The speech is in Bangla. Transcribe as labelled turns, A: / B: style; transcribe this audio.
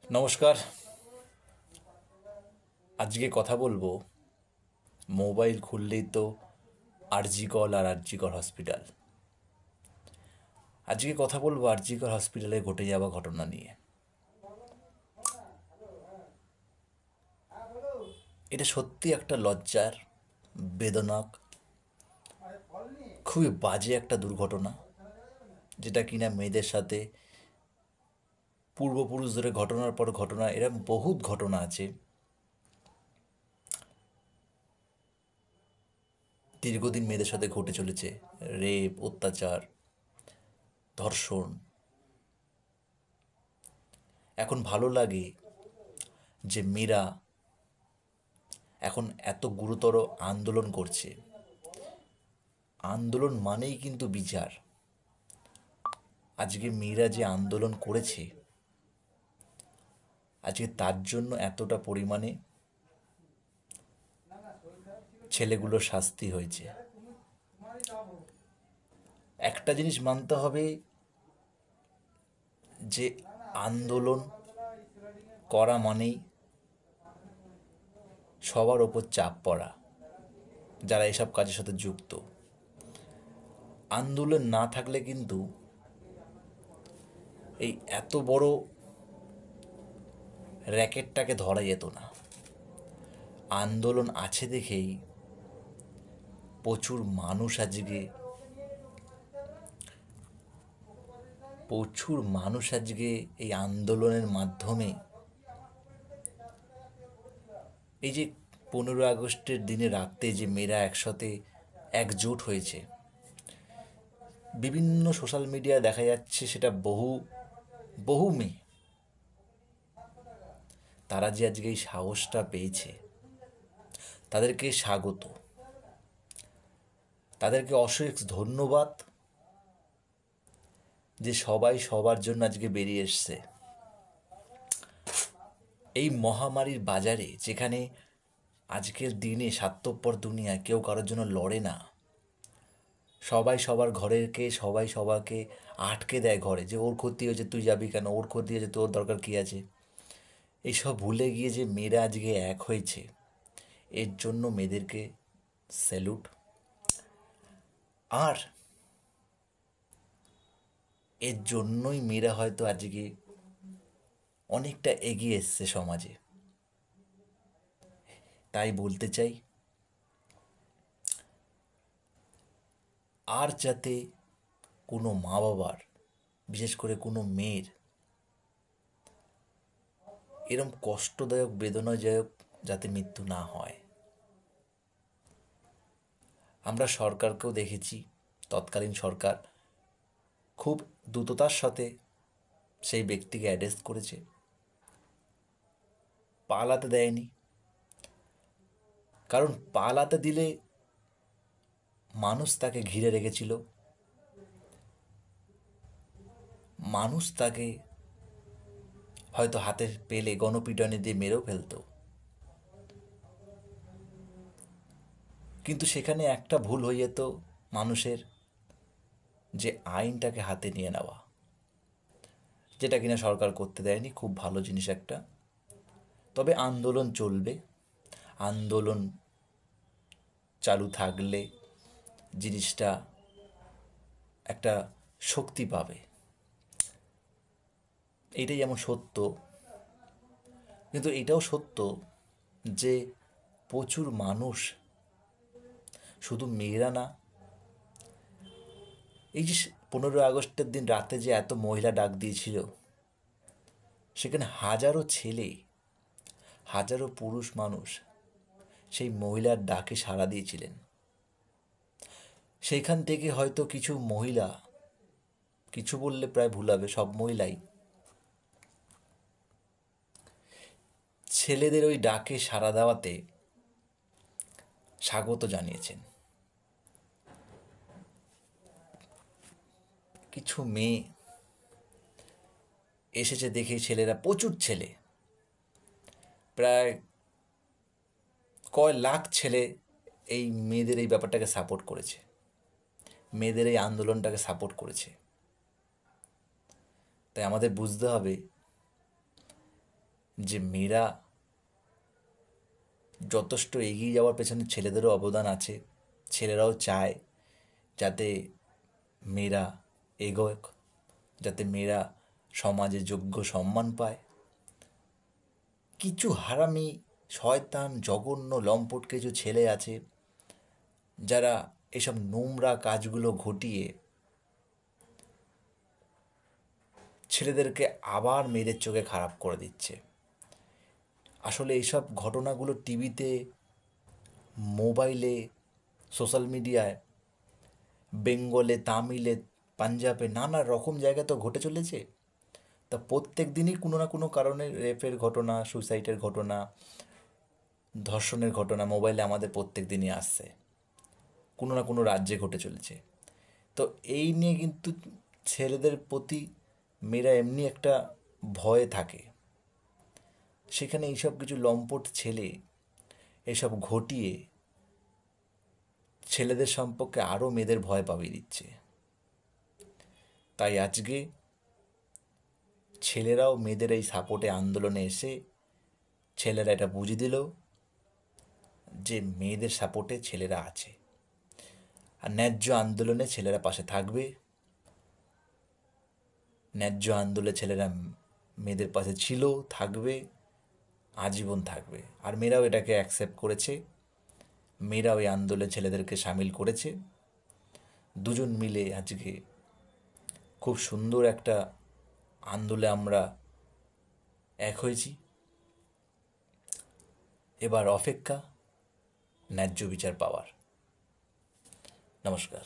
A: নমস্কার। আজকে কথা বলবো, মোবাইল খুললেই তো আরজি কল আর আরজি কর হসপিটাল। আজকে কথা বলবো আরজি কর হসপিটালে ঘটে যাওয়া ঘটনা নিয়ে। এটা সত্যি একটা লজ্জার, বেদনাক, খুবই বাজে একটা দুর্ঘটনা, যেটা কিনা মেয়েদের সাথে পূর্বপুরুষ ধরে ঘটনার পর ঘটনা, এরকম বহুত ঘটনা আছে দীর্ঘদিন মেয়েদের সাথে ঘটে চলেছে। রেপ, অত্যাচার, ধর্ষণ। এখন ভালো লাগে যে মেয়েরা এখন এত গুরুতর আন্দোলন করছে। আন্দোলন মানেই কিন্তু বিচার। আজকে মেয়েরা যে আন্দোলন করেছে, আজকে তার জন্য এতটা পরিমাণে ছেলেগুলোর শাস্তি হয়েছে। একটা জিনিস মানতে হবে, যে আন্দোলন করা মানেই সবার ওপর চাপ পড়া, যারা এসব কাজের সাথে যুক্ত। আন্দোলন না থাকলে কিন্তু এই এত বড় র্যাকেটটাকে ধরা যেত না। আন্দোলন আছে দেখেই প্রচুর মানুষ আজকে এই আন্দোলনের মাধ্যমে, এই যে 15 আগস্টের দিনে রাতে যে মেয়েরা একসাথে একজোট হয়েছে, বিভিন্ন সোশ্যাল মিডিয়ায় দেখা যাচ্ছে সেটা বহু বহু মেয়ে, তারা যে আজকে এই সাহসটা পেয়েছে, তাদেরকে স্বাগত, তাদেরকে অশেষ ধন্যবাদ, যে সবাই সবার জন্য আজকে বেরিয়ে এসছে। এই মহামারীর বাজারে, যেখানে আজকের দিনে স্বার্থপর দুনিয়ায় কেউ কারোর জন্য লড়ে না, সবাই সবার ঘরেরকে সবাই সবাইকে আটকে দেয় ঘরে, যে ওর ক্ষতি হয়েছে তুই যাবি কেন, ওর ক্ষতি হয়েছে তোর দরকার কী আছে। এইসব ভুলে গিয়ে যে মেয়েরা আজকে এক হয়েছে, এর জন্য মেয়েদেরকে স্যালুট। আর এর জন্যই মেয়েরা হয়তো আজকে অনেকটা এগিয়ে এসছে সমাজে। তাই বলতে চাই, আর যাতে কোনো মা বাবার, বিশেষ করে কোনো মেয়ের এরম কষ্টদায়ক, বেদনাদায়ক যাতে মৃত্যু না হয়। আমরা সরকারকেও দেখেছি, তৎকালীন সরকার খুব দ্রুততার সাথে সেই ব্যক্তিকে অ্যারেস্ট করেছে, পালাতে দেয়নি। কারণ পালাতে দিলে মানুষ তাকে ঘিরে রেখেছিল, মানুষ তাকে হয়তো হাতে পেলে গণপিটুনি দিয়ে মেরেও ফেলতো। কিন্তু সেখানে একটা ভুল হয়ে যেত মানুষের, যে আইনটাকে হাতে নিয়ে নেওয়া, যেটা কিনা সরকার করতে দেয়নি। খুব ভালো জিনিস একটা। তবে আন্দোলন চলবে, আন্দোলন চালু থাকলে জিনিসটা একটা শক্তি পাবে। এইটাই যেমন সত্য, কিন্তু এটাও সত্য যে প্রচুর মানুষ, শুধু মেয়েরা না, এই যে 15 আগস্টের দিন রাতে যে এত মহিলা ডাক দিয়েছিল, সেখানে হাজারো ছেলে, হাজারো পুরুষ মানুষ সেই মহিলার ডাকে সাড়া দিয়েছিলেন। সেইখান থেকে হয়তো কিছু মহিলা, কিছু বললে প্রায় ভুল হবে, সব মহিলাই ছেলেদের ওই ডাকে সাড়া দেওয়াতে স্বাগত জানিয়েছেন। কিছু মেয়ে এসেছে দেখে ছেলেরা, প্রচুর ছেলে, প্রায় কয় লাখ ছেলে এই মেয়েদের এই ব্যাপারটাকে সাপোর্ট করেছে, মেয়েদের এই আন্দোলনটাকে সাপোর্ট করেছে। তাই আমাদের বুঝতে হবে যে মেয়েরা যথেষ্ট এগিয়ে যাওয়ার পেছনে ছেলেদেরও অবদান আছে। ছেলেরাও চায় যাতে মেয়েরা এগোক, যাতে মেয়েরা সমাজে যোগ্য সম্মান পায়। কিছু হারামি, শয়তান, জঘন্য, লম্পট কিছু ছেলে আছে যারা এসব নোংরা কাজগুলো ঘটিয়ে ছেলেদেরকে আবার মেয়েদের চোখে খারাপ করে দিচ্ছে। আসলে এইসব ঘটনাগুলো টিভিতে, মোবাইলে, সোশ্যাল মিডিয়ায়, বেঙ্গলে, তামিলে, পাঞ্জাবে, নানা রকম জায়গায় তো ঘটে চলেছে। তা প্রত্যেক দিনই কোনো না কোনো কারণে রেপের ঘটনা, সুইসাইডের ঘটনা, ধর্ষণের ঘটনা মোবাইলে আমাদের প্রত্যেক দিনই আসছে, কোনো না কোনো রাজ্যে ঘটে চলেছে। তো এই নিয়ে কিন্তু ছেলেদের প্রতি মেয়েরা এমনি একটা ভয়ে থাকে। সেখানে এইসব কিছু লম্পট ছেলে এসব ঘটিয়ে ছেলেদের সম্পর্কে আরও মেয়েদের ভয় পাইয়ে দিচ্ছে। তাই আজকে ছেলেরাও মেয়েদের এই সাপোর্টে আন্দোলনে এসে ছেলেরা এটা বুঝিয়ে দিল যে মেয়েদের সাপোর্টে ছেলেরা আছে, আর ন্যায্য আন্দোলনে ছেলেরা পাশে থাকবে। ন্যায্য আন্দোলনে ছেলেরা মেয়েদের পাশে ছিল, থাকবে, আজীবন থাকবে। আর মেয়েরাও এটাকে অ্যাকসেপ্ট করেছে, মেয়েরাও এই আন্দোলনে ছেলেদেরকে সামিল করেছে। দুজন মিলে আজকে খুব সুন্দর একটা আন্দোলনে আমরা এক হয়েছি। এবার অপেক্ষা ন্যায্য বিচার পাওয়ার। নমস্কার।